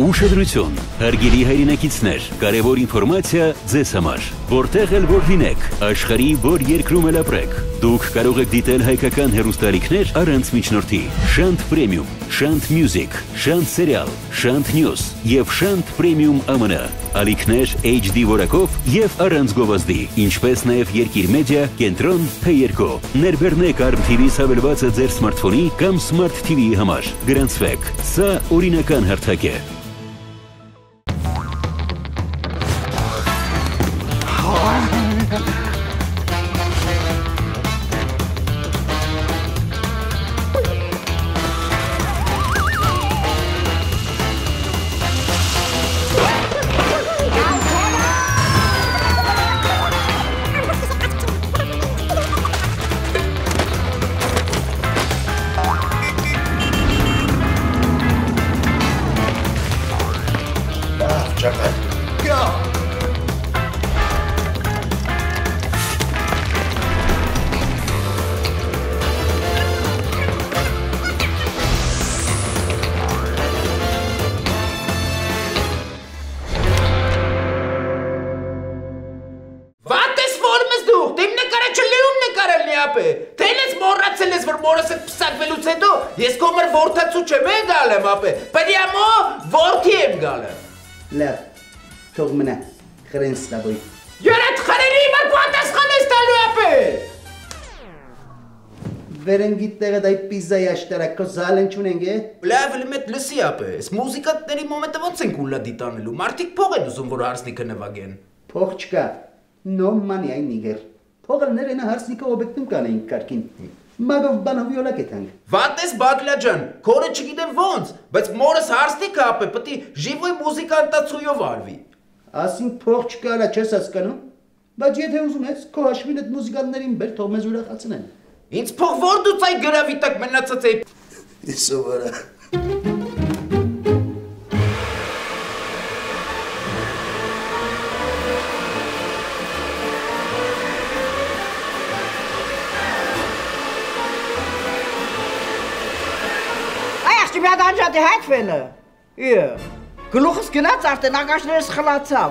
Ուշադրություն, հարգելի հայրենակիցներ, կարևոր ինֆորմացիա ձեզ համար, որտեղ էլ որ լինեք, աշխարհի որ երկրում էլ ապրեք, դուք կարող եք դիտել հայկական հեռուստալիքներ առանց միջնորդի, Շանթ Պրեմիում, Շանթ Մյուզիկ, Շանթ Սերիալ, Շանթ Նյուզ և Շանթ Պրեմիում ԱՄՆ, ալիքներ HD որակով և առանց գովազդի, ինչպես նաև Երկիր մեդիա, կենտրոն, P2, ներբեռնեք ARM TV-ից հավելվածը ձեր սմարթֆոնի կամ Smart TV-ի համար, գրանցվեք, սա օրինական հարթակ է։ Ես կոմր որդացու չեմ է գալ եմ ապե, պրյամո որդի եմ գալ եմ։ Լավ, թող մնա, խրեն ստաբոյ։ Յորատ խրերի իմար պատասխան ես տալու ապե։ Վերենգիտ տեղը դայ պիզայի աշտարակ կո զալեն չունենք է։ Լավ լմետ լսի ապե, ես մուզիկատների մոմենտը ոնց ենք ուլա դիտանելու, մարդիկ փող են ուզում, որ հարսնիքը նվագեն։ Փող չկա, նո մանի այն նիգեր, փողը ներենը հարսնիքը օբեկտում կանեինք կարկին։ Մագով բանով յոլակ եթանք։ Վատես բակլաջան, քորը չգիտեմ ոնց, բայց մորս հարսնիքը ապե, պտի ժիվոյ մուզիկանտացույով արվի։ Ասին փող չկարա չես հասկանում, բայց եթե ուզում ես, քո հաշվին այդ մուզիկաններին բեր, թող մեզ ուրախացնեն։ Ինձ փող որ դուց այ գրավի տակ մնացած էի։ Սովորա։ Չիբյատ անջատի հայթվենը, գլուխս գնաց արդեն ագաշներս խլացավ,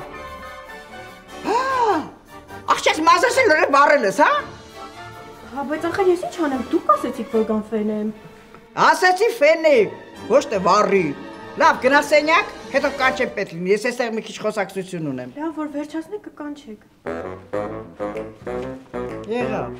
աղջես մազես էլ ուրեք բարել ես, հա, բայց ախր ես ինչ անեմ, դուք ասեցիք, որ գան ֆենեմ։ Ասեցի ֆենիկ, ոչ թե վարի, լավ գնա սենյակ, հետո կանչեմ պետք լինի, ես եստեղ մի քիչ խոսակցություն ունեմ։ Լավ, որ վերջացնեք կկանչեք։ Եղավ։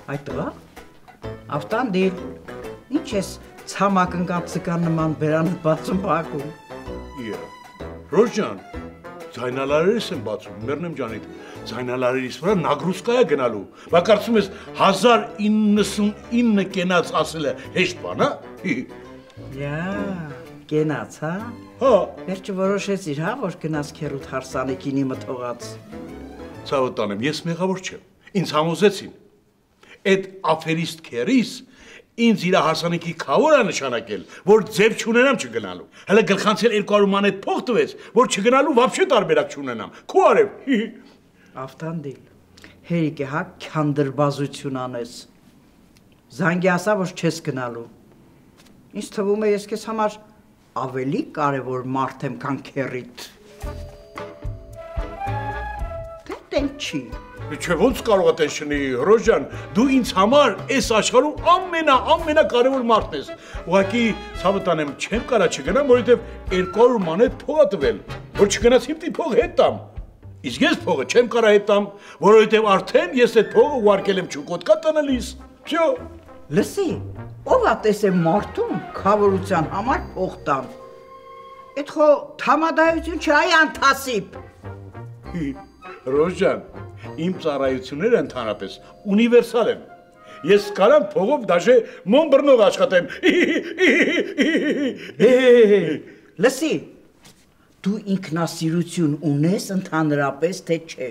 Այդ տղա, ավտանդիլ, ինչ ես ցամակնկան ցկան նման բերանը բացում բակում։ Ռոժան, ձայնալարերս եմ բացում, մեռնեմ ջանիդ, ձայնալարերիս վրա նագրուսկա է գնալու, բա կարծում ես 1099 կենաց ասելը հեշտ բան, Յա, կենաց, հա? Հա։ Վերջը որոշեցիր, հա, որ գնաց քերուտ հարսանեկինի մթողած։ Ցավը տանեմ, ես մեղավոր չեմ, ինձ համոզեցին, այդ աֆերիստ քերիս ինձ իր հարսանեկի քավորը նշանակել, որ ձև չունենամ չգնալու, հələ գլխանցել 200 մանետ փող տվեց, որ չգնալու վաբշե տարբերակ չունենամ, քո արև։ Ավտանդիլ, հերիք է, հա, քանդրբազություն անես, զանգի ասա, որ չես գնալու, ինձ թվում է ես քեզ համար ավելի կարևոր մարդ եմ, քան քերիդ։ Դե տենց չի։ Չէ, ոնց կարող է տենց չնի, Ռոժան, դու ինձ համար այս աշխարհում ամենակարևոր մարդն ես։ Ուղղակի ցավը տանեմ, չեմ կարա չգնամ, որովհետև 200 մանետ փող ա տվել, որ չգնաց հիմնի փող հետ տամ։ Իսկ ես փողը չեմ կարա հետ տամ, որովհետև արդեն ես այդ փողը ուղարկել եմ Չուկոտկա տնելիս։ Всё։ Լսի, ով է տեսել մարդուն քավորության համար փող տան։ Այդ խո թամադայություն չէ, այ անթասիբ։ Ռոժան, իմ ծառայությունները ընդհանրապես ունիվերսալ են։ Ես կարամ փողով դաժե մոմբրնով աշխատեմ։ Լսի, դու ինքնասիրություն ունես ընդհանրապես, թե չէ։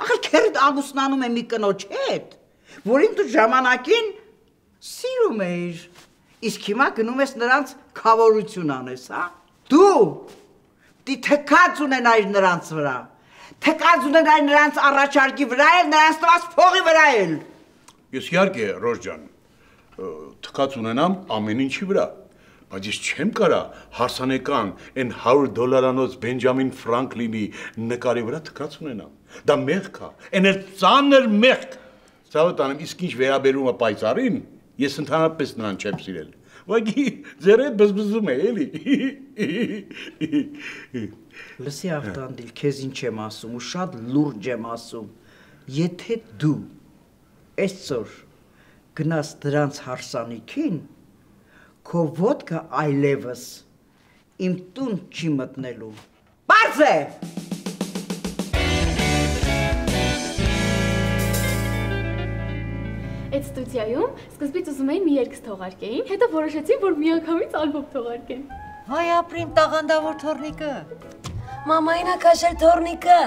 Ախր քերդ Ագուստանում է մի կնոջ հետ, որին դու ժամանակին սիրում էիր, իսկ հիմա գնում ես նրանց քավորություն անես, հա։ Դու Դի թքած ունենայր նրանց վրա։ Թքած ունենայր նրանց առաջարկի վրա էլ, նրանց տված փողի վրա էլ։ Ես իհարկե, Ռոժ ջան, թքած ունենամ ամեն ինչի վրա, բայց ես չեմ կարա հարսանեկան այն $100 Բենջամին Ֆրանկլինի նկարի վրա թքած ունենամ։ Դա մեղք է, այն էլ ծանր մեղք։ Ցավոտ անեմ, իսկ ինչ վերաբերում է պայծառին, ես ընդհանրապես նրան չեմ սիրել։ Ուղղակի ձեր հետ բզբզում է, էլի։ Լսի Ավտանդիլ, քեզ ինչ եմ ասում, ու շատ լուրջ եմ ասում։ Եթե դու այսօր գնաս դրանց հարսանիքին, քո ոտքը այլևս իմ տուն չի մտնելու։ Բարձ է։ Այդ ստուդիայում սկզբից ուզում էին մի երգ թողարկեին, հետո որոշեցին, որ միանգամից ալբոմ թողարկեն։ Վայ ապրիմ տաղանդավոր թորնիկը։ Մամային ակաշել թորնիկը։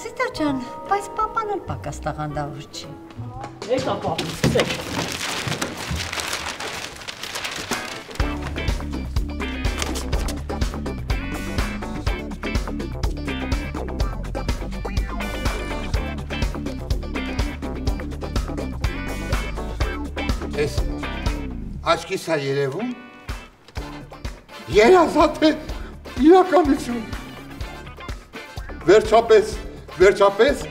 Սիտա ջան, բայց պապան էլ պակաս տաղանդավոր չի։ Եկա պապ, սկսեք։ Ես աչքիս է երևում, երազատ է իրականություն, վերջապես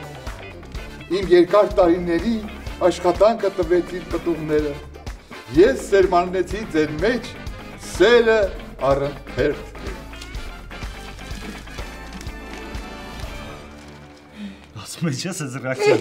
իմ երկար տարիների աշխատանքը տվեցին պտուղները, ես սերմանեցի ձեր մեջ սերը առընթերթ։ Ասում է չես ես ռեակցիա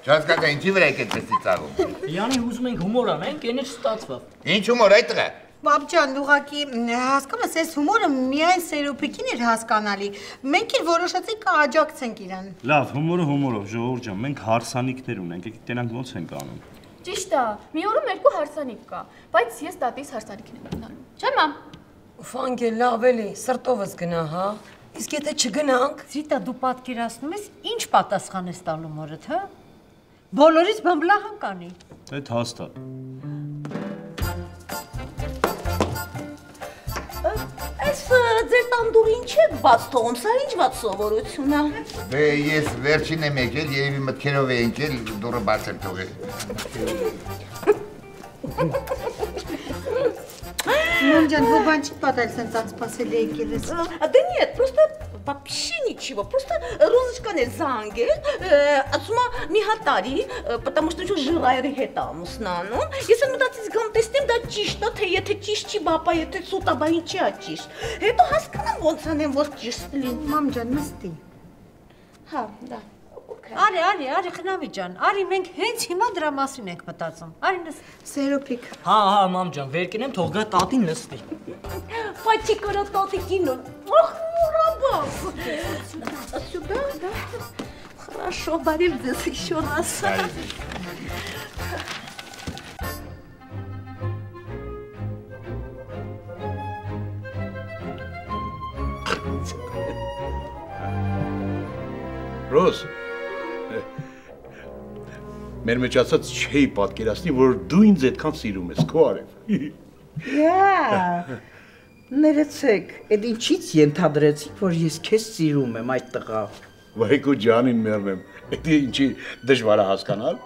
Չհասկացա, ինչի վրա եք այդպես ծիծաղում։ Յանի ուզում ենք հումոր անենք, այն էլ չստացվավ։ Ինչ հումոր այդ տղա։ Պապ ջան, ուղղակի հասկանում ես, այս հումորը միայն Սերոփիկին էր հասկանալի։ Մենք էլ որոշեցինք աջակցենք իրան։ Լավ, հումորը հումորով, ժողովուրդ ջան, մենք հարսանիքներ ունենք, եկեք տենանք ոնց ենք անում։ Ճիշտ է, մի օրում երկու հարսանիք կա, բայց ես տատիս հարսանիքն եմ գնալու։ Չէ՞ մամ։ Ֆանկե լավ էլի, սրտովս գնա, հա։ Իսկ եթե չգնանք, Զիտա դու պատկերացնում ես, ինչ պատասխան ես տալու մորդ, հա։ Բոլորից բամբլահան կանի։ Այդ հաստատ։ այս ձեր տանդուրը ինչ է բաց թողում, սա ինչ վատ սովորություն է։ Դե ես վերջին եմ եկել, երևի մտքերով է ընկել, դուռը բաց եմ թողել։ Мам ջան, հոբան չի պատալ սենց անսպասելի եկել ես։ Да нет, просто вообще ничего, просто Розочкան էր զանգել, ասում է մի հատ տարի, потому что что желаю հետ ամուսնանում։ Ես մտածեցի գամ տեսնեմ դա ճիշտ է, թե եթե ճիշտ չի, բապա, եթե սուտ է, բա ինչի է ճիշտ։ Հետո հասկանամ ոնց անեմ, որ ճիշտ լինի։ Մամ ջան, նստի։ Հա, դա։ Արի, խնավի ջան, արի մենք հենց հիմա դրա մասին ենք մտածում։ Արի նստի։ Սերոփիկ։ Հա, մամ ջան, վեր կենեմ, թող գա տատին նստի։ Պայթի կորա տատիկին։ Ох, мурабас. Сюда, да. Хорошо, Борис, здесь еще раз. Ռոզ, մեր մեջ ասած չէի պատկերացնի, որ դու ինձ այդքան սիրում ես, քո արև։ Ներեցեք, այդ ինչից ենթադրեցիք, որ ես քեզ սիրում եմ այդ տղա։ Վայ քո ջանին մեռնեմ, դա ինչի դժվար է հասկանալ։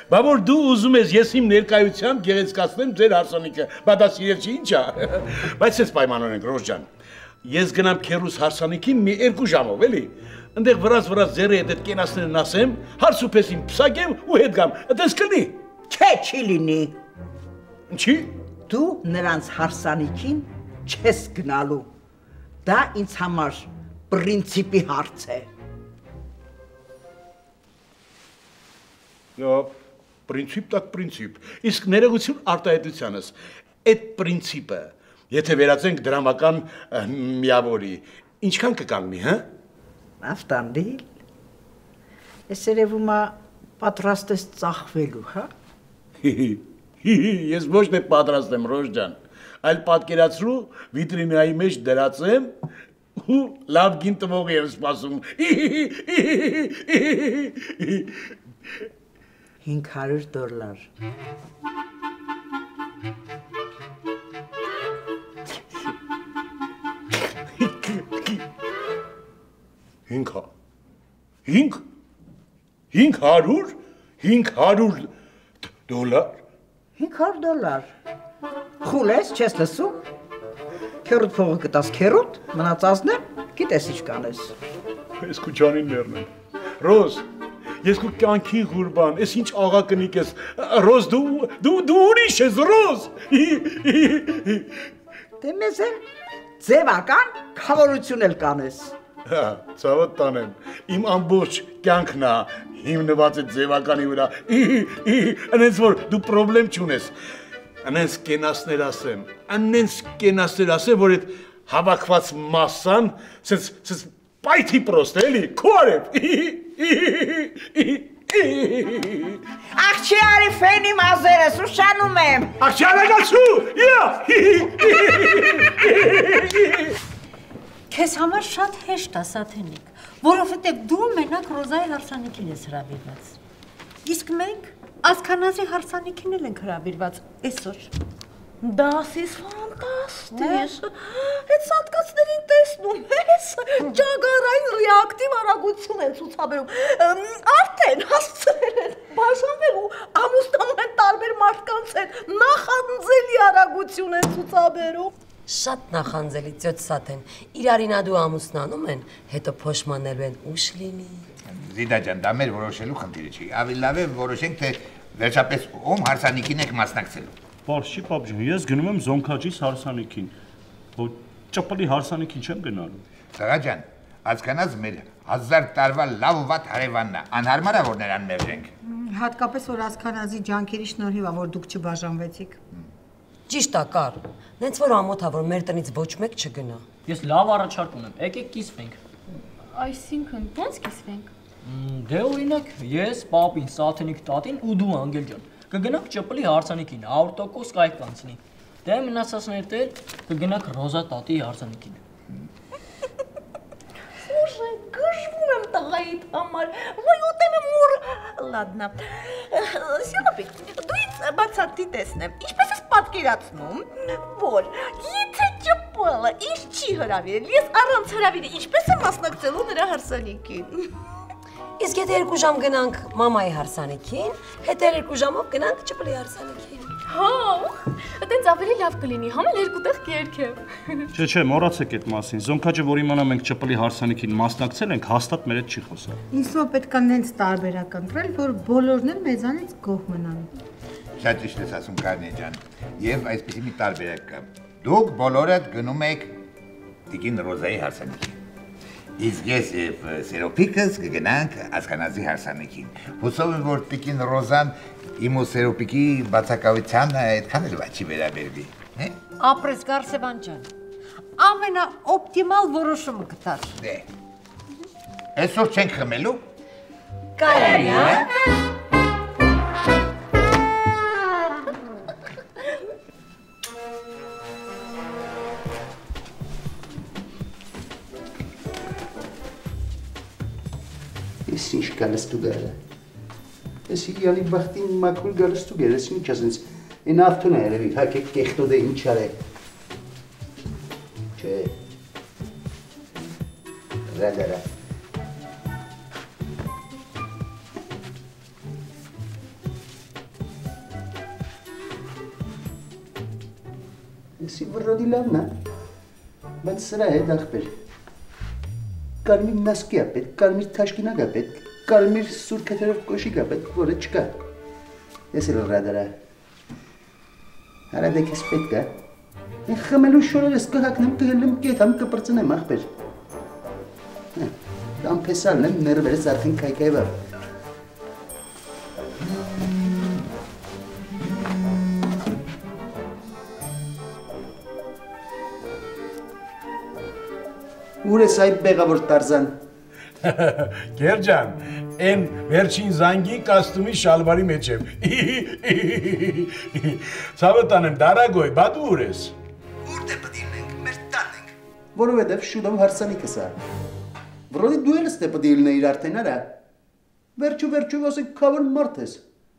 Բա որ դու ուզում ես ես իմ ներկայությամբ գեղեցկացնեմ ձեր հարսանիքը, բա դա սիրել չի ինչ է։ Բայց ես պայմանով ենք, Ռոզ ջան։ Ես գնամ քերուս հարսանիքին մի 2 ժամով, էլի։ Այնտեղ վրաս ձերը հետ այդ կենացներն ասեմ, հարս ու պես իմ փսակեմ ու հետ գամ։ Այդպես կլինի։ Չէ, չի լինի։ Ինչի։ Դու նրանց հարսանիքին չես գնալու։ Դա ինձ համար պրինցիպի հարց է։ Լավ, պրինցիպ տակ պրինցիպ։ Իսկ ներողություն արտահայտությանս, այդ պրինցիպը, եթե վերածենք դրամական միավորի, ինչքան կկանգնի, հա։ Ավտանդիլ, ես երևում է պատրաստ ես ծախվելու, հա։ Ես ոչ թե պատրաստ եմ, Ռոժ ջան, այլ պատկերացրու վիտրինայի մեջ դրածեմ ու լավ գին տվող եմ սպասում։ $500 500 դոլար։ $500։ Խուլես, չես լսում։ Քերոտ փողը կտաս քերոտ, մնացածն է, գիտես ինչ կանես։ Ես քո ջանին ներնեմ։ Ռոզ, ես քո կյանքի ղուրբան, ես ինչ աղակնիկ ես։ Ռոզ, դու ուրիշ ես, Ռոզ։ Դե մեզ էլ ձևական խավորություն էլ կանես։ Հա, ցավոտ տանեմ։ Իմ ամբողջ կյանքն է հիմնված է ձևականի վրա։ Անենց որ դու խնդրեմ չունես։ Անենց կենասներ ասեմ, որ այդ հավաքված մասսան սենց պայթի պրոստ է, էլի, քո արև։ Աղջի արի ֆենի մազերս, ուշանում եմ։ Աղջի արագացու, Քեզ համար շատ հեշտ է, Սաթենիկ, որովհետև դու մենակ Ռոզայի հարսանիքին ես հրավիրված։ Իսկ մենք Ասքանազի հարսանիքին էլ ենք հրավիրված այսօր։ Das ist fantastisch։ Այդ սատկացներին տեսնում ես, ճագարային ռեակտիվ արագություն են ցուցաբերում։ Արդեն հասցրել են բաժանվել ու ամուսնանում են տարբեր մարդկանց հետ նախանձելի արագություն են ցուցաբերում։ Շատ նախանձելի ծյոց Սաթեն, իրարին ադու ամուսնանում են, հետո փոշմանելու են ուշ լինի։ Զիդա ջան, դա մեր որոշելու խնդիրը չի։ Ավելի լավ է որոշենք, թե վերջապես ում հարսանիքին եք մասնակցելու։ Պարզ չի, պապ ջան, ես գնում եմ Զոնքաջիս հարսանիքին, որ ճպլի հարսանիքին չեմ գնալու։ Տղա ջան, Ասքանազ մեր 1000 տարվա լավ ու վատ հարևանն է, անհարմար է որ նրան մերժենք։ Հատկապես որ Ասքանազի ջանքերի շնորհիվ է, որ դուք չբաժանվեցիք։ Ճիշտ է, կար, նենց որ ամոթ է, որ մեր տնից ոչ մեկ չգնա։ Ես լավ առաջարկ ունեմ, եկեք կիսվենք։ Այսինքն, ո՞նց կիսվենք։ Դե օրինակ, ես, պապին, Սաթենիկ տատին ու դու Անգել ջան կգնանք ճպլի հարսանիքին, 100% կայք կանցնի։ Դե մնացածներդ էլ կգնանք Ռոզա տատի հարսանիքին։ Слушай, գժվում եմ տղայիդ համար, ոյ ուտեմ եմ ուր, լադնա։ Սյոնապիկ, դու ինձ բացատի տեսնեմ, ինչպես ես պատկերացնում, որ եթե ճպլը ինչ չի հրավիրել, ես առանց հրավիրի ինչպես եմ մասնակցելու նրա հարսանիքին։ Իսկ եթե 2 ժամ գնանք մամայի հարսանիքին, հետո 2 ժամով գնանք ճպլի հարսանիքին։ Հա, այդտենց ավելի լավ կլինի, համել երկու տեղ կերքեմ։ Չէ, մոռացեք այդ մասին։ Զոնքաջը, որ իմանա մենք ճպլի հարսանիքին մասնակցել ենք, հաստատ մեր հետ չի խոսա։ Ինձ որ պետք է նենց տարբերակ ընտրել, որ բոլորն էլ մեզանից գոհ մնան։ Շատ ճիշտ ես ասում Կարնե ջան, եւ այսպեսի մի տարբերակ կա։ Դուք բոլորդ գնում եք Տիկին Ռոզայի հարսանիքին։ Իսկ ես եւ Սերոպիկս կգնանք Ասքանազի հարսանիքին։ Հուսով եմ, որ Տիկին Ռոզան իմ ու Սերոպիկի բացակայությանը այդքան էլ վաճի վերաբերվի։ Ապրես Գարսևան ջան, ամենաօպտիմալ որոշումը գտար։ Դե։ Այսօր չենք խմելու։ Կարելի է։ Ես ինչ գալստուգար է։ Ես իրյալի բախտին մակուլ գալստուգար, ես ինչ ասենց, են ավտուն է երևի, հակեք կեխտոդ է ինչ արե։ Չէ։ Ռադարա։ Եսի վրոդի լավն է, բայց սրա հետ աղբեր։ Կարմիր նասկի է պետք, կարմիր թաշկինակ է պետք, կարմիր սուր կեթերով կոշիկ է պետք, որը չկա։ Ես էլ ռադարա։ Հարադեք ես պետք է։ Են խմելու շորով ես կհակնեմ, կհելեմ, կետամ, կպրծնեմ աղբեր։ Ամպեսալն եմ, ներվերս արդեն կայկայվավ։ Ուր ես այ բեղավոր Տարզան։ Գեր ջան, են վերջին զանգի կաստումի շալվարի մեջ եմ։ Ցավոտ անեմ, դարագոյ, բա դու ուր ես։ Որտե պդիլնենք, մեր տան ենք։ Որովհետև շուտով հարսանիքս է։ Վրոդի դու էլ ստե պդիլնեիր արդեն արա։ Վերջու ասենք քավոր մարդ ես։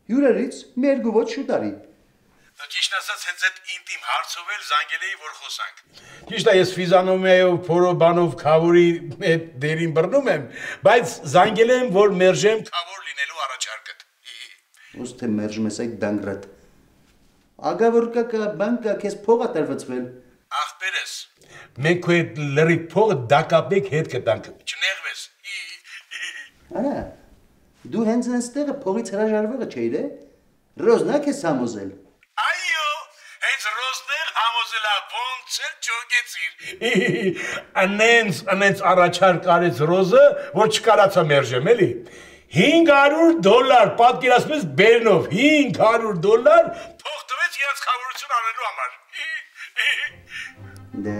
Հյուրերից մի երկու ոչ շուտ արի։ Ճիշտ ասած, հենց այդ ինտիմ հարցով էլ զանգել էի, որ խոսանք։ Ճիշտ է, ես ֆիզանոմիայով, փորոբանով քավորի հետ դերին բռնում եմ, բայց զանգել եմ, որ մերժեմ քավոր լինելու առաջարկդ։ Ոսթե մերժում ես այդ դանգրատ։ Ագավորկա կա, բանկա, քեզ փող ա տրվեցվել։ Ախպերս, մենք քո այդ լրի փողը դակապեք հետ կտանք, չնեղվես։ Արա, դու հենց այստեղը փողից հրաժարվողը չէիր է։ Ռոզնա քեզ համոզել։ Այո, հենց Ռոզն էլ համոզել ա, ոնց էլ ճոգեցիր։ Անենց առաջարկ արեց Ռոզը, որ չկարացա մերժեմ, էլի։ $500 պատկերացնում ես բերնով, $500 փող տվեց իրաց խավորություն անելու համար։ Դա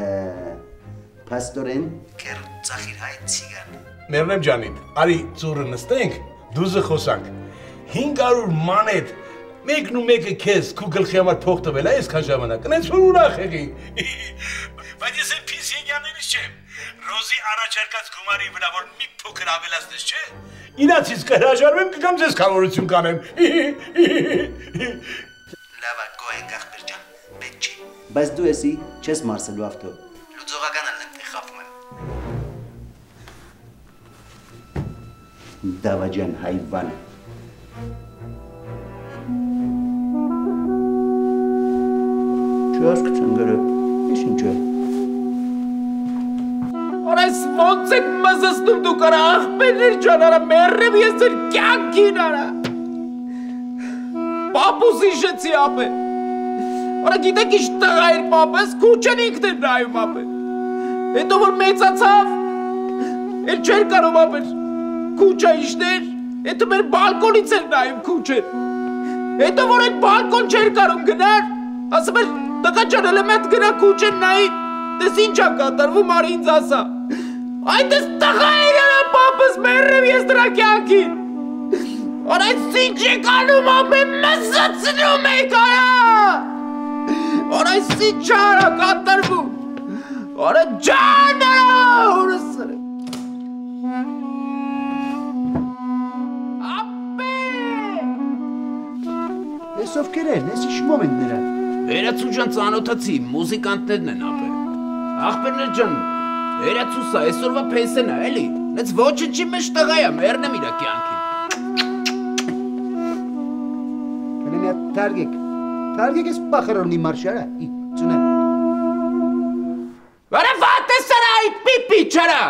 պաստորեն կեր ծախիր հայ ցիգան։ Մերնեմ ջանին, արի ծուրը նստենք, դուզը խոսանք։ 500 մանետ, մեկն ու մեկը քեզ քու գլխի համար փող տվել է այսքան ժամանակ, այնց որ ուրախ եղի։ Բայց ես այն փիս եկյաններից չեմ, Ռոզի առաջարկած գումարի վրա որ մի փոքր ավելացնես, չէ։ Իրացից կհրաժարվեմ կգամ ձեզ խավորություն կանեմ։ Լավա գոհենք ախպեր ջան, պետք չի։ Բայց դու եսի չես մարսելու ավտո։ Լուծողական ալնեմ խապում եմ։ Դավաջան հայվան։ Չասկ չնգրը, ես ինչ է։ Այս ոնց եք մզսնում դուք արա ախպերներ ջան արա մերրեմ ես ձեր կյանքին արա։ Պապուս իշեցի ապե։ Արա գիտեք ինչ տղա էր պապես, քուչեն ինքն էր նայում ապե։ Հետո որ մեծացավ, էլ չէր կարող ապեր, քուչա իշներ, հետո մեր բալկոնից էր նայում քուչեր։ Հետո որ այդ բալկոն չէր կարող գնար, ասում էր տղա ջան էլ եմ էտ գնա քուչեն նայի, տես ինչ ա կատարվում արի ինձ ասա։ Այդ ես տղա էր արա պապս մերրեմ ես դրա կյանքին։ Արա այս ինչ եք անում ապե մզծնում եք արա։ Արա այս ինչ արա կատարվում։ Արա ջան արա օրս արա։ Ապե։ Ես ովքեր են, ես իշմում են նրա։ Վերացու ջան ծանոթացի, մուզիկանտներն են ապե։ Ախպերներ ջան, վերացուսա, այսօրվա փեսեն է, էլի։ Նենց ոչնչի մեջ տղա է, մերնեմ իրա կյանքին։ Կնեմյա թարգեք ես պախարոնի մարշարա, ծունը։ Արա վատ ես արա այդ պիպի չարա,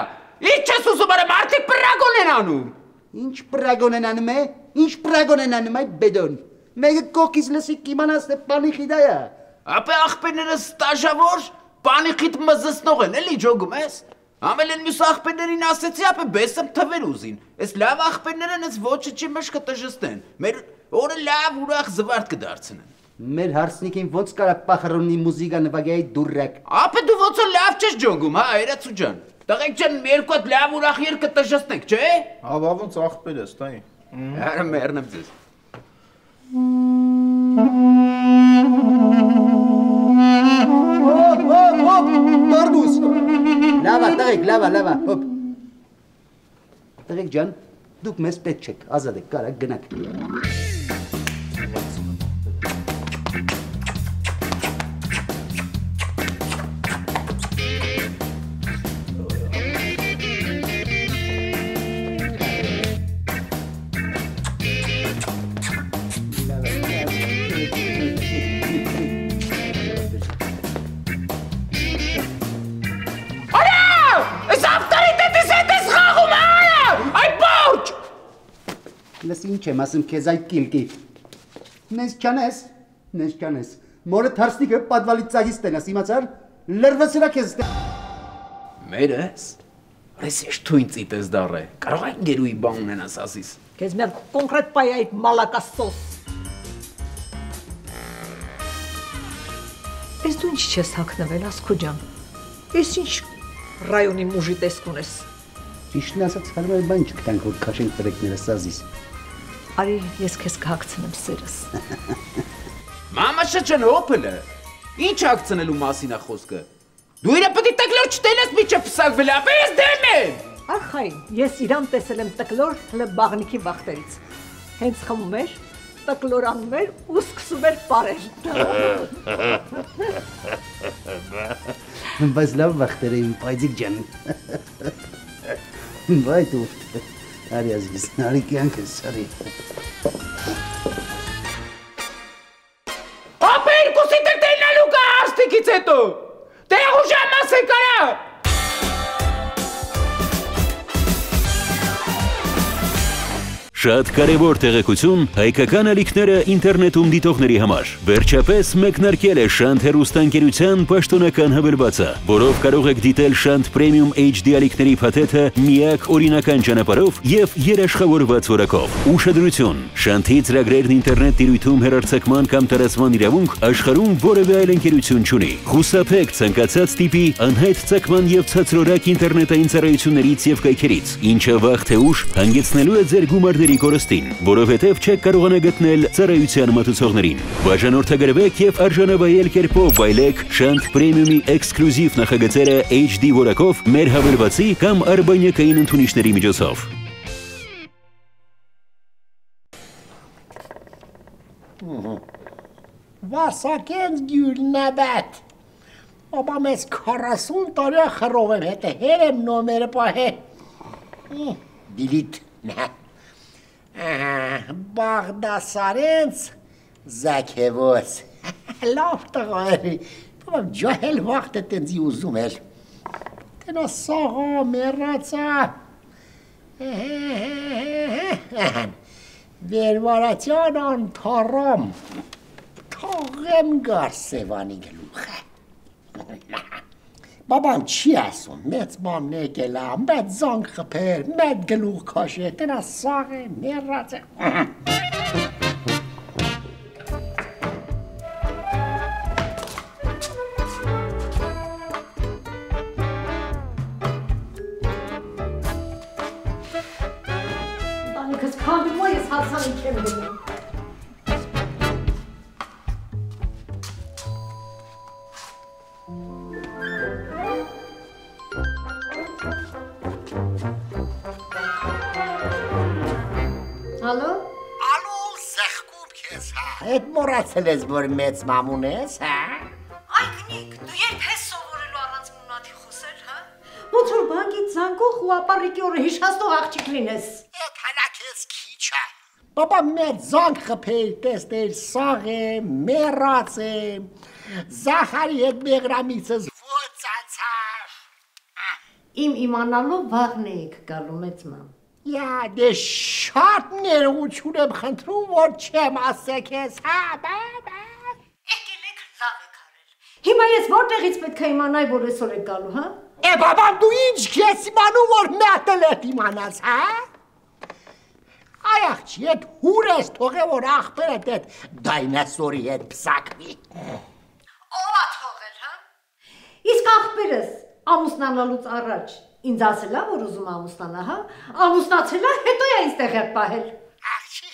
ինչ ես ուզում արա մարդիկ պրագոն են անում։ Ինչ պրագոն են անում է, ինչ պրագոն են անում այդ բեդոն։ Մեկը կոքից լսի կիմանաս թե պանիխիդ այա։ Ապե ախպերները ստաժավոր, պանիխիդ մզսնող են, էլի ջոգում ես։ Ամել են մյուս ախպերներին ասեցի, ապե բեսեմ թվեր ուզին։ Ես լավ ախպերները նենց ոչնչի մեջ կտժստեն, մեր օրը լավ ուրախ զվարդ կդարձնեն։ Մեր հարսնիկին ոնց կարա պախարոնի մուզիկա նվագի այդ դուրրակ։ Ապե դու ոնց որ լավ չես ջոգում, հա, երացու ջան։ Տղեկ ջան, երկու հատ լավ ուրախ երգ կտժստենք, չէ։ Աբա ոնց ախպեր ես, տայի։ Արա մերնեմ ձեզ։ Հոպ, տորմուս։ Լավա, տղեկ, լավա, հոպ։ Տղեկ ջան, դուք մեզ պետք չեք, ազատ եք, կարակ գնաք։ Լս ինչ եմ ասում քեզ այդ կիլկի։ Նես չանես, մորը թարսնիկը պատվալի ծագից տենաս, իմացար, լրվսրա քեզ տեն։ Մեր ես, այս ես թույն ծիտես դար է, կարող այն գերուի բան ունենաս ասիս։ Քեզ մեր կոնկրետ պայ այդ մալակասոս։ Ես դու ինչ չես հակնվել, ասքո ջան, ես ինչ ռայոնի մուժի տեսք ունես։ Ճիշտն ասած հարմար բան չկտանք, որ քաշենք տրեկները սազիս։ Արի ես քեզ կհակցնեմ սերս։ Մամաշա ջան օփելը։ Ինչ հակցնելու մասին է խոսքը։ Դու իրա պետք է տակլոր չտենաս միջը փսակվել, ապա ես դեմ եմ։ Արխային, ես իրան տեսել եմ տկլոր հլը բաղնիքի վախտերից։ Հենց խմում էր, տկլորանում էր ու սկսում էր պարել։ Բայց լավ վախտեր էին, պայծիկ ջան։ Վայ դու, արի ազգիս, արի կյանքս, արի։ Ապա երկուսի տեղ տենալու կա աստիկից հետո, տեղ ուժամաս է կարա։ Շատ կարևոր տեղեկություն հայկական ալիքները ինտերնետում դիտողների համար։ Վերջապես մեկնարկել է Շանթ հեռուստաընկերության պաշտոնական հավելվածը, որով կարող եք դիտել Շանթ Premium HD ալիքների փաթեթը միակ օրինական ճանապարհով եւ երաշխավորված որակով։ Ուշադրություն! Շանթի ծրագրերն ինտերնետ տիրույթում հեռարձակման կամ տարածման իրավունք աշխարհում որևէ այլ ընկերություն չունի։ Խուսափեք ցանկացած տիպի անհայտ ցակման եւ ցածրորակ ինտերնետային ծառայություններից եւ կայքերից, ինչը վաղ թե ուշ հանգեցնելու է ձեր գումարների կորստին, որովհետև չեք կարողանա գտնել ծառայության մատուցողներին։ Բաժանորդագրվեք եւ արժանավայել կերպով վայելեք Շանթ Premium-ի էքսկլյուզիվ նախագծերը HD որակով մեր հավելվածի կամ արբանյակային ընդունիչների միջոցով։ Վասակենց գյուրնաբատ։ Ապա մեզ 40 տարի խռով եմ հետը, հեր եմ նոմերը պահե։ Դիլիտ, նա։ Բաղդասարենց զակևոց։ Լավ տղայրի, բավամ ջահել վաղտ է տենձի ուզում էլ։ Տենա սաղա մերացա։ Վերվարացյան անթարամ։ Թաղեմ գար սևանի գլուխը։ Բաբամ չի ասում, մեծ ման եկել է, մեծ զանգ խփեր, մեծ գլուխ քաշե, տենա սաղ է, մեռած է։ Ընտանիքս քանդում է, ես հարսանիք եմ գնում։ Այդ մորացել ես, որ մեծ մամուն ես, հա? Այ գնիկ, դու երբ ես սովորելու առանց մունաթի խոսել, հա? Ոնց որ բանկից զանգող ու ապառիկի օրը հիշացնող աղջիկ լինես։ Էդ հնակ ես քիչ է։ Բաբա մեծ զանգ խփել, տեսնել սաղ է, մեռած է, Զախարի հետ մեղրամիցս ոնց անցավ։ Իմ իմանալով վաղն եք գալու մեծ մամ։ Յա, դե շատ ներողություն եմ խնդրում, որ չեմ ասեք ես, հա, բաբա։ Եկել եք լավ եք արել։ Հիմա ես որտեղից պետք է իմանայի, որ այսօր եք գալու, հա? Բաբամ, դու ինչ ես իմանում, որ մետել եք իմանաս, հա? Այ աղջի, էդ հուր ես թողե, որ աղբերդ էդ դայնասորի հետ պսակվի։ Ով ա թողել, հա? Իսկ աղբերս ամուսնանալուց առաջ ինձ ասելա, որ ուզում ամուսնանա, հա? Ամուսնացելա, հետո է ինձ տեղ էր պահել։ Աղջի,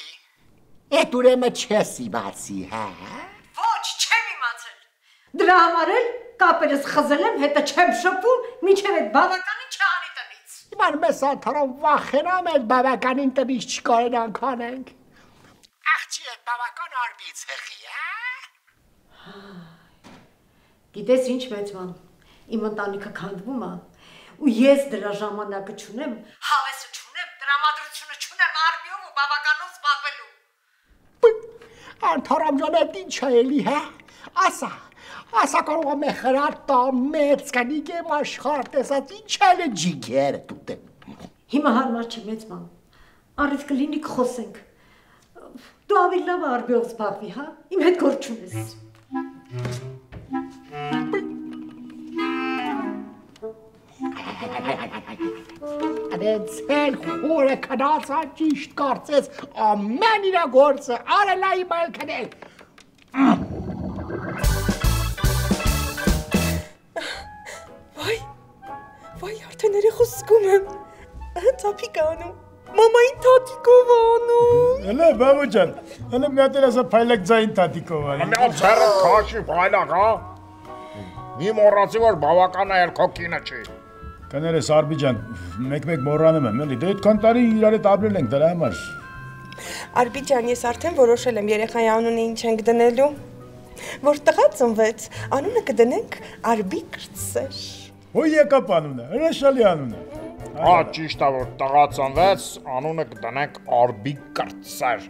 էդ ուրեմը չես իմացի, հա? Ոչ, չեմ իմացել։ Դրա համար էլ կապերս խզել եմ, հետը չեմ շփում, մինչև այդ բավականին չանի տնից։ Իման մեզ անդարով վախենամ էլ բավականին տնից չկարեն անքանենք։ Աղջի էդ բավական արբից հեղի, հա? Գիտես ինչ մեծ ման, իմ ընտանիքը քանդվում է, ու ես դրա ժամանակը չունեմ, հավեսը չունեմ, տրամադրությունը չունեմ արբիով ու բավականով զբաղվելու։ Անդարամ ջան, էդ ինչ է էլի, հա? Ասա կարող եմ խրատա մեծ կնիկ եմ աշխարհ տեսած, ինչ էլ է ջիգերը տուտեմ։ Հիմա հարմար չէ մեծ ման, առիթ կլինի կխոսենք։ Դու ավելի լավ արբիով զբաղվի, հա? Իմ հետ գործ չունես։ Դեցել խորը կնացա ճիշտ կարծես ամեն իրա գործը արելա իմ այլ կնել։ Վայ, արդեն երեխուս զգում եմ, ծափիկ անում, մամային թատիկով անում։ Հլե, բաբու ջան, հլե մի հատ էլ ասա փայլակ ձային թատիկով անի։ Մի հատ ցերը քաշի փայլակ, հա։ Մի մոռացի, որ բավական է քո կինը չի։ Կներես Արբի ջան, մեկ-մեկ մոռանում եմ, էլի, դե այդքան տարի իրար հետ ապրել ենք դրա համար։ Արբի ջան, ես արդեն որոշել եմ երեխայի անունը ինչ ենք դնելու։ Որ տղա ծնվեց, անունը կդնենք Արբի կրտսեր։ Ու եկավ անունը, հրաշալի անուն է։ Ճիշտ է, որ տղա ծնվեց, անունը կդնենք Արբի կրտսեր։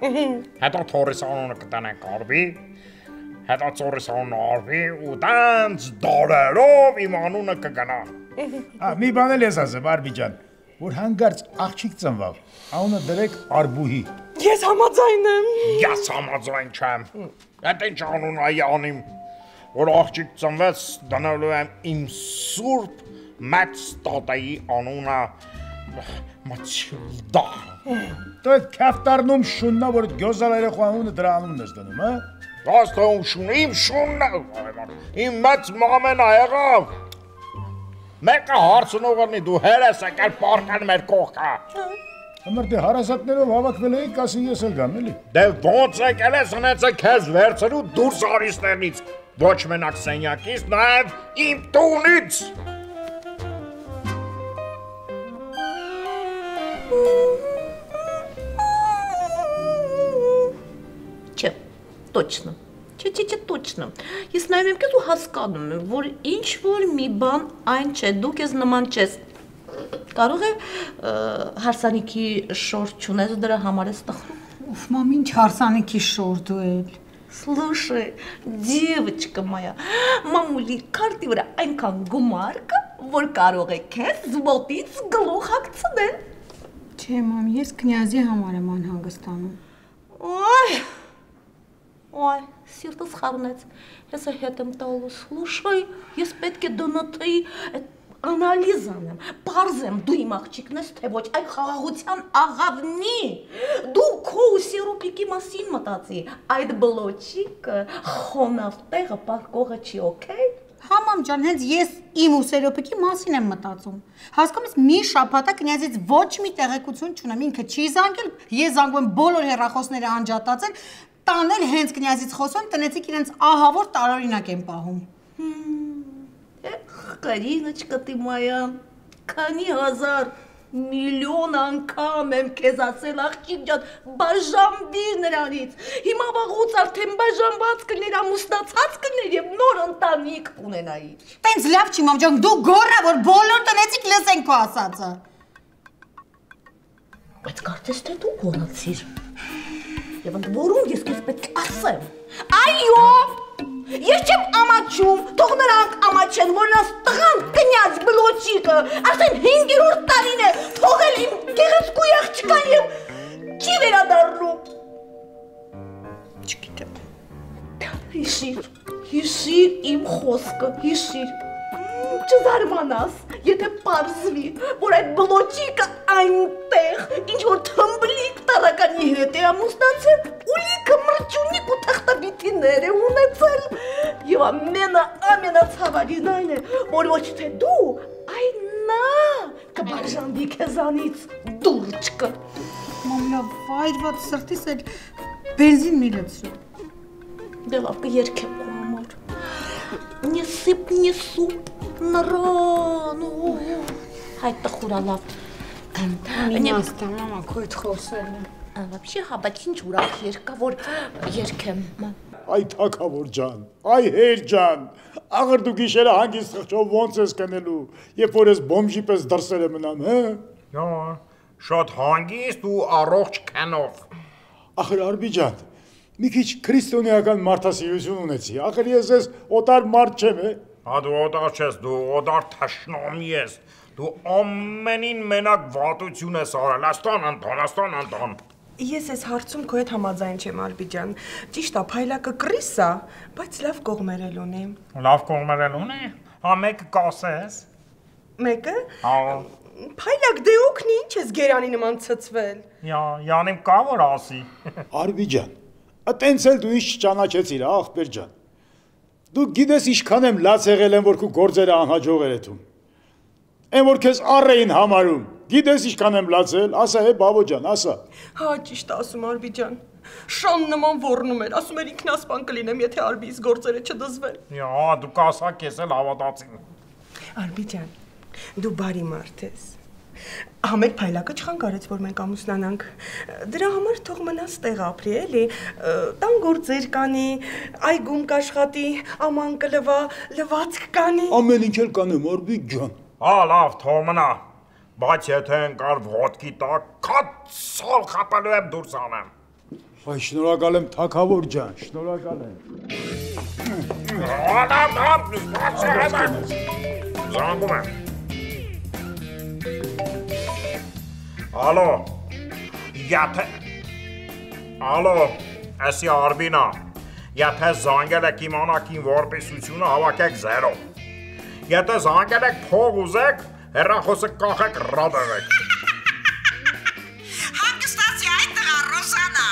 Հետո թորիս անունը կդնենք Արբի, հետո ծորիս անունը Արբի ու տենց դարերով իմ անունը կգնա։ Մի բան էլ ես ասեմ, Արբի ջան, որ հանգարց աղջիկ ծնվավ, անունը դրեք Արբուհի։ Ես համաձայն եմ։ Ես համաձայն չեմ։ Այդ ինչ անուն այ անիմ, որ աղջիկ ծնվեց, դնելու եմ իմ սուրբ մեծ տատայի անունը Մաթիլդա։ Դու այդ քավտարնում շուննա, որ գյոզալ երեխու անունը դրա անունն ես դնում, հա։ Աստա ում շունը, իմ շունն է, իմ մեծ մամենը եղավ։ Մեկը հարցնող արնի, դու հեր ես եկել պարկան մեր կողքը։ Համար դե հարազատներով հավաքվել էինք, ասի ես էլ գամ, էլի։ Դե ոնց եկել ես հնեցը քեզ վերցրու դուրս արիս տեղից, ոչ մենակ սենյակից, նաև իմ տունից։ Չէ, точно։ Չէ, точно։ Ես նայում եմ քեզ ու հասկանում եմ, որ ինչ որ մի բան այն չէ, դու քեզ նման չես։ Կարող է հարսանիքի շոր չունես ու դրա համար ես տխրում։ Уф, мам, ինչ հարսանիքի շոր դու էլ։ Слушай, девочка моя, մամուլի քարտի վրա այնքան գումար կա, որ կարող է քեզ զուտից գլուխ հագցնել։ Չէ, մամ, ես կնյազի համար եմ անհանգստանում։ Ой, սիրտս խառնեց։ Ես հետ եմ տալու, слушай, ես պետք է դոնոթեի անալիզ անեմ, պարզեմ դու իմ աղջիկն ես, թե ոչ այ խաղաղության աղավնի։ Դու քո սիրոպիկի մասին մտածի, այդ բլոչիկը խոնավ տեղը պարկողը չի, օքեյ։ Հա, մամ ջան, հենց ես իմ ու սերոպիկի մասին եմ մտածում։ Հասկանում ես, մի շաբաթա կնյազից ոչ մի տեղեկություն չունեմ, ինքը չի զանգել, ես զանգում եմ բոլոր հեռախոսները անջատացել, տանել հենց կնյազից խոսում, տնեցիք իրենց ահավոր տարօրինակ են պահում։ Кариночка ты моя, քանի հազար միլիոն անգամ եմ քեզ ասել աղջիկ ջան, բաժանվի նրանից։ Հիմա վաղուց արդեն բաժանված կներ, ամուսնացած կներ եւ նոր ընտանիք կունենայի։ Տենց լավ չի, մամ ջան, դու գոռա, որ բոլոր տնեցիք լսեն քո ասածը։ Բայց կարծես թե դու գոռացիր։ Եվ ընդ որում ես քեզ պետք է ասեմ։ Այո, ես չեմ ամաչում, թող նրանք ամաչեն, որ նրանց տղան կնյաց բլոչիկը, արդեն 5-րդ տարին է, թողել իմ գեղեցկու աղջկան եւ չի վերադառնում։ Չգիտեմ։ Հիշիր իմ խոսքը, հիշիր։ Չզարմանաս, եթե պարզվի, որ այդ բլոչիկը այնտեղ, ինչ որ թմբլիկ տարականի հետ է ամուսնացել, ու լիքը մրջունիկ ու թղթաբիթիներ է ունեցել, և ամենացավալին այն է, որ ոչ թե դու, այն նա կբաժանվի քեզանից դուրճկը։ Մամ լավ, վայրված սրտիս էլ բենզին մի լցրու։ Դե լավ կերքեմ քո համար։ Не сыпь, не суп, наран. Հայ տխուրա լավ։ Նիստա, մամա, քո հետ խոսել եմ։ Вообще, հաբաց ինչ ուրախ երկա, որ երկեմ։ Այ թակավոր ջան, այ հեր ջան, աղր դու գիշերը հանգիստ խղճով ոնց ես կնելու, երբ որ ես բոմժի պես դրսել եմ մնամ, հա։ Շատ հանգիստ ու առողջ քանով։ Ախր Արբի ջան, մի քիչ քրիստոնեական մարդասիրություն ունեցի, ախր ես ես օտար մարդ չեմ, Հա դու օտար չես, դու օտար թշնամի ես, դու ամենին մենակ վատություն ես արել, աստան։ Ես ես հարցում քո հետ համաձայն չեմ, Արբի ջան, ճիշտ է, փայլակը կռիս է, բայց լավ կողմեր էլ ունի։ Լավ կողմեր էլ ունի, հա մեկը կասես։ Մեկը։ Հա։ Փայլակ դե օգնի, ինչ ես գերանի նման ցցվել։ Յանիմ կա որ ասի։ Արբի ջան, ատենց էլ դու ինչ չճանաչեցիր, ախպեր ջան։ Դու գիտես ինչքան եմ լաց եղել եմ, որ քո գործերը անհաջող էր էթում։ Այն որ քեզ առ էին համարում, գիտես ինչքան եմ լացել, ասա հե բաբո ջան, ասա։ Հա, ճիշտ ասում Արբի ջան։ Շան նման ոռնում էր, ասում էր ինքնասպան կլինեմ, եթե Արբիս գործերը չդզվեն։ Հա, դու կասա քեզ էլ հավատացին։ Արբի ջան, դու բարի մարդ ես։ Համեր փայլակը չխանգարեց, որ մենք ամուսնանանք։ Դրա համար թող մնաս տեղ ապրի, էլի։ Տան գործեր կանի, այգում կաշխատի, աման կլվա, լվացք կանի։ Ամեն ինչ էլ կանեմ, Արբիկ ջան։ Լավ, թող մնա։ Բայց եթե ընկար ոտքի տակ, քացալ խապելու եմ դուրս անեմ։ Այ շնորհակալ եմ թագավոր ջան, շնորհակալ եմ։ Զանգում եմ։ Ալո, Ալո, էսի Արբինա, եթե զանգել եք իմանաք իմ որպեսությունը հավաքեք 0, եթե զանգել եք փող ուզեք, հեռախոսը կախեք ռադեղեք։ Հանգստացի այդ տղա Ռոզանա։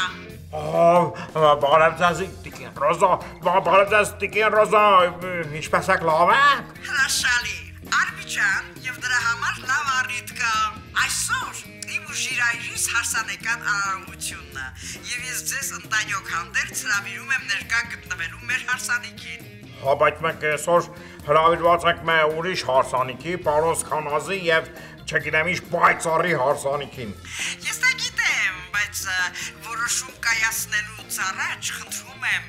Բարև ձեզ տիկին Ռոզա, բարև ձեզ տիկին Ռոզա, ինչպես եք լավ եք։ Հրաշալի, Արբի ջան, եւ դրա համար լավ առիթ կա։ Այսօր իմ ու Ժիրայրիս հարսանեկան արարողությունն է, եւ ես ձեզ ընտանյոք հանդերձ հրավիրում եմ ներկա գտնվելու մեր հարսանիքին։ Հա, բայց մենք այսօր հրավիրված ենք մեր ուրիշ հարսանիքի, Պարոս Քանազի եւ չգիտեմ ինչ պայծառի հարսանիքին։ Ես դա գիտեմ, բայց որոշում կայացնելուց առաջ խնդրում եմ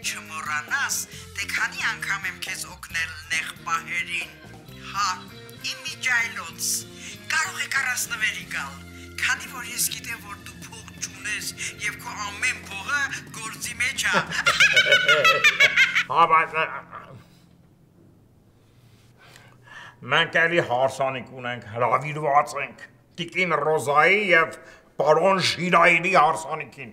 չմոռանաս, թե քանի անգամ եմ քեզ օգնել նեղ պահերին։ Հա, իմ միջայլոց, կարող եք առանձնվելի գալ, քանի որ ես գիտեմ, որ դու փող չունես եւ քո ամեն փողը գործի մեջ է։ Հա, բայց մենք էլի հարսանիք ունենք, հրավիրված ենք տիկին Ռոզայի եւ պարոն Ժիրայրի հարսանիքին։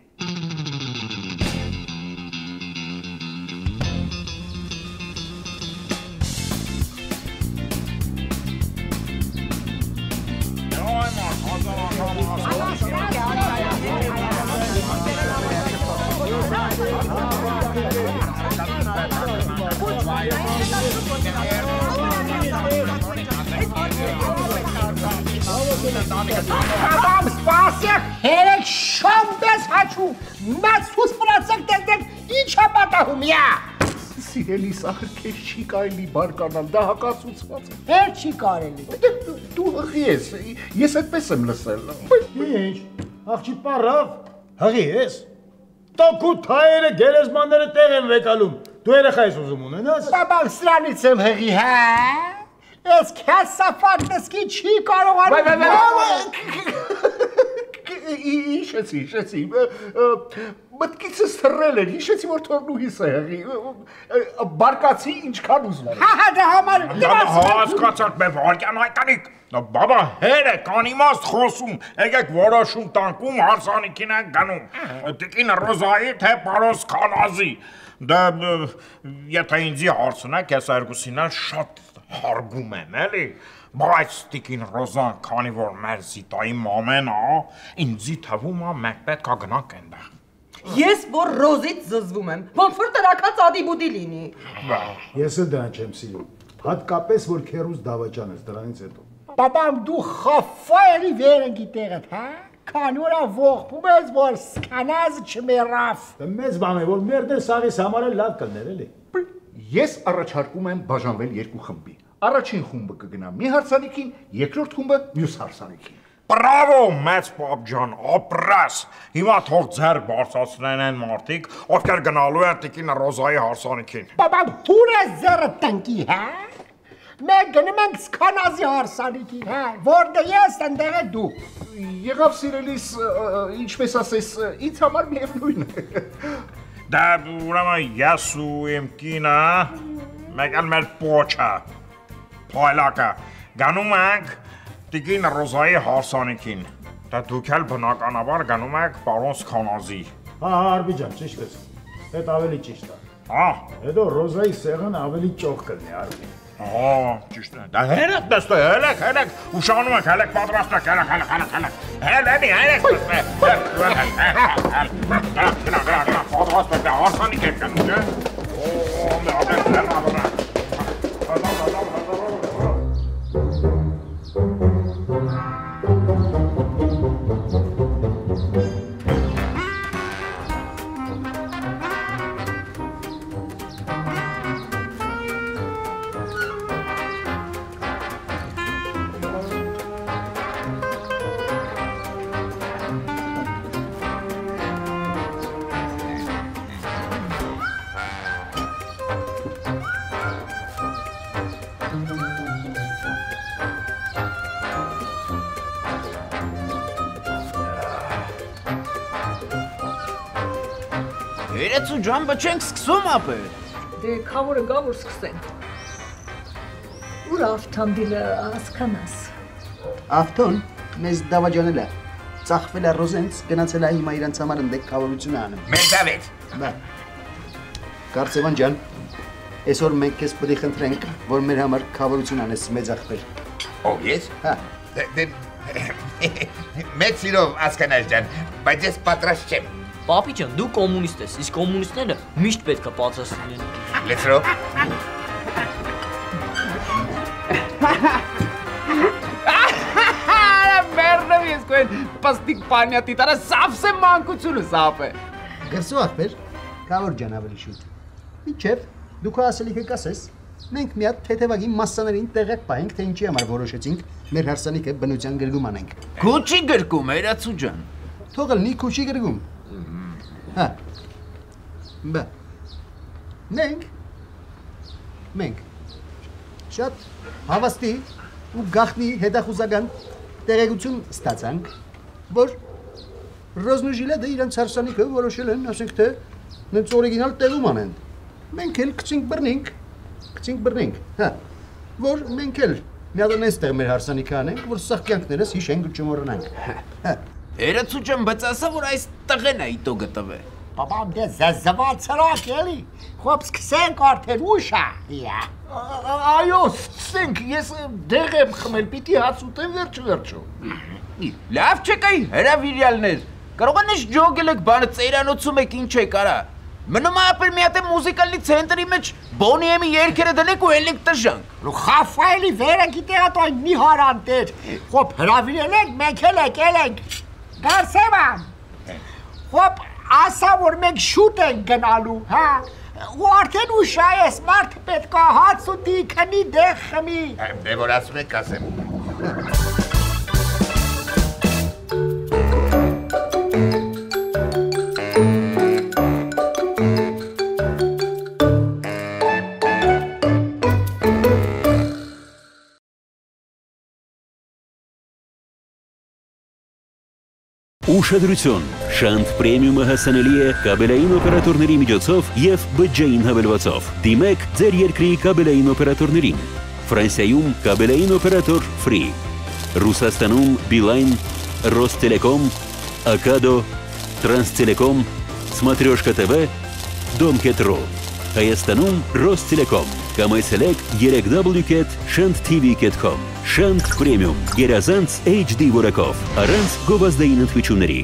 Adam spasek herek şambes haçu. Məsus fransek dedek ինչ է պատահում յա։ Սիրելիս ախր քեզ չի կարելի բարկանալ, դա հակասուցված է։ Հեր չի կարելի։ Դու հղի ես, ես այդպես եմ լսել։ Ինչ, աղջի պարավ, հղի ես։ Տոքու թայերը գերեզմանները տեղ են վեկալում, դու երեխա ես ուզում ունենաս։ Բաբան սրանից եմ հղի, հա։ Ես քեզ սաֆարտեսկի չի կարողանում։ Իշեցի, մտքիցս թռել էր, հիշեցի, որ թորնուհիս է հղի, բարկացի ինչքան ուզում եմ։ Հա, դա համար հասկացաք մեր վարկյան հայտանիք, բաբա հեր է, կանիմաստ խոսում, եկեք որոշում տանկում, հարսանիքին են գնում, տիկին Ռոզայի, թե Պարոս Քանազի, դա եթե ինձի հարցնեք, ես երկուսին էլ շատ հարգում եմ, էլի, բայց տիկին Ռոզան, քանի որ մեր զիտայի մամեն է, ինձի թվում է մենք պետք է գնանք այնտեղ։ Ես որ Ռոզից զզվում եմ, ոնց որ տրակած ադի-բուդի լինի։ Ես էլ դրան չեմ սիրում, հատկապես որ քերուս դավաճան ես դրանից հետո։ Բաբամ դու խաֆայերի վերը գիտեղդ, հա։ Քանուրա ողբում ես, որ սկանազ չմերավ։ Մեծ բան է, որ մերդը սաղիս համար էլ լավ կլներ, էլի։ Ես առաջարկում եմ բաժանվել երկու խմբի։ Առաջին խումբը կգնա մի հարսանիքին, երկրորդ խումբը մյուս հարսանիքին։ Բրավո, մեծ պապ ջան, ապրես։ Հիմա թող ձեր բարձրացնեն են մարդիկ, ովքեր գնալու են տիկին Ռոզայի հարսանիքին։ Բաբամ դուր ես ձերը տնկի, հա։ Մենք գնում ենք Սկանազի հարսանիքին, հա, որտեղ ես ընդեղ է դու։ Եղավ սիրելիս, ինչպես ասես, ինձ համար միևնույն է։ Դա ուրեմն ես ու իմ կինը, մեկ էլ մեր պոչը, փայլակը, գնում ենք տիկին Ռոզայի հարսանիքին, դա դուք էլ բնականաբար գնում եք պարոն Քանազի։ Հա, Արբի ջան, ճիշտ ես, հետ ավելի ճիշտ է։ Հա։ Հետո Ռոզայի սեղանը ավելի ճոխ կլինի, Արբի։ Հա, ճիշտ է։ Դա հերեք դստո, հելեք, ուշանում եք, հելեք պատրաստ եք, հելեք։ Հելենի, հելեք պատրաստ եք, հարսանիք եք գնում, չէ։ Օ, մե Երեցու ջան, բա չենք սկսում ապե։ Դե քավորը գա որ սկսենք։ Ուր ավտանդիլը հասկանաս։ Ավտոն մեզ դավաճանել է։ Ծախվել է Ռոզենց, գնացել է հիմա իրանց համար ընդեք քավորությունը անում։ Մեծավեց։ Բա։ Կարծևան ջան, այսօր մենք քեզ պետք է խնդրենք, որ մեր համար քավորություն անես մեծ աղբեր։ Ով ես։ Հա։ Մեծ սիրով ասկանալ ջան, բայց ես պատրաստ չեմ։ Պապի ջան, դու կոմունիստ ես, իսկ կոմունիստները միշտ պետք է պատրաստ լինեն։ Լեցրո։ Մերնով ես կոյն պստիկ պանյատի տարա սավս է մանկությունը սապ է։ Գրսու աղբեր, կավոր ջան ավելի շուտ։ Իչև, դու քո ասելիքը կասես, մենք մի հատ թեթևագի մասսաներին տեղակ պահենք, թե ինչի համար որոշեցինք մեր հարսանիքը բնության գրգում անենք։ Քուչի գրգում, երացու ջան։ Թողել նի քուչի գրգում։ Հա։ Բա։ Մենք շատ հավաստի ու գախնի հետախուզական տեղեկություն ստացանք, որ Ռոզնուժիլեդը իրանց հարսանիքը որոշել են, ասենք թե նենց օրիգինալ տեղում անեն։ Մենք էլ գցինք բռնենք, հա, որ մենք էլ մի հատ այստեղ մեր հարսանիքը անենք, որ սաղ կյանքներս հիշենք ու չմոռանանք։ Հա։ Երացու ջան, բայց ասա որ այս տղեն է իտո գտվե։ Պապա դե զզվացրակ էլի։ Խոբ սկսենք արդեն ուշ է։ Այո, սկսենք, ես դեղ եմ խմել, պիտի հաց ուտեմ վերջը։ Լավ չեկայի հրավիրյալներ։ Կարող են ես ջոգել եք բանը ծերանոցում եք ինչ եք արա։ Մնում ապեր մի հատ է մուզիկալի ցենտրի մեջ Բոնիեմի երգերը դնենք ու ելնենք տժանք։ Ռուխաֆայելի վերը գիտեգատ այն մի հարանտեր։ Խոբ հրավիրել ենք, մենք էլ եկել ենք։ Գարսեման։ Խոբ ասա որ մենք շուտ ենք գնալու, հա։ Ու արդեն ուշ է ես մարդ պետք է հաց ուտի, քնի դեղ խմի։ Դե որ ասում եք ասեմ։ Ուշադրություն, Շանթ պրեմիումը հասանելի է կաբելային օպերատորների միջոցով և բջջային հավելվածով։ Դիմեք ձեր երկրի կաբելային օպերատորներին։ Ֆրանսիայում կաբելային օպերատոր Free, Ռուսաստանում Beeline, Rostelecom, Akado, Transtelecom, Смотрешка TV, Domket.ru, Հայաստանում Rostelecom, կամ այցելեք 3w.shanttv.com։ Շանթ պրեմիում, գերազանց HD որակով, առանց գովազդային ընդմիջումների։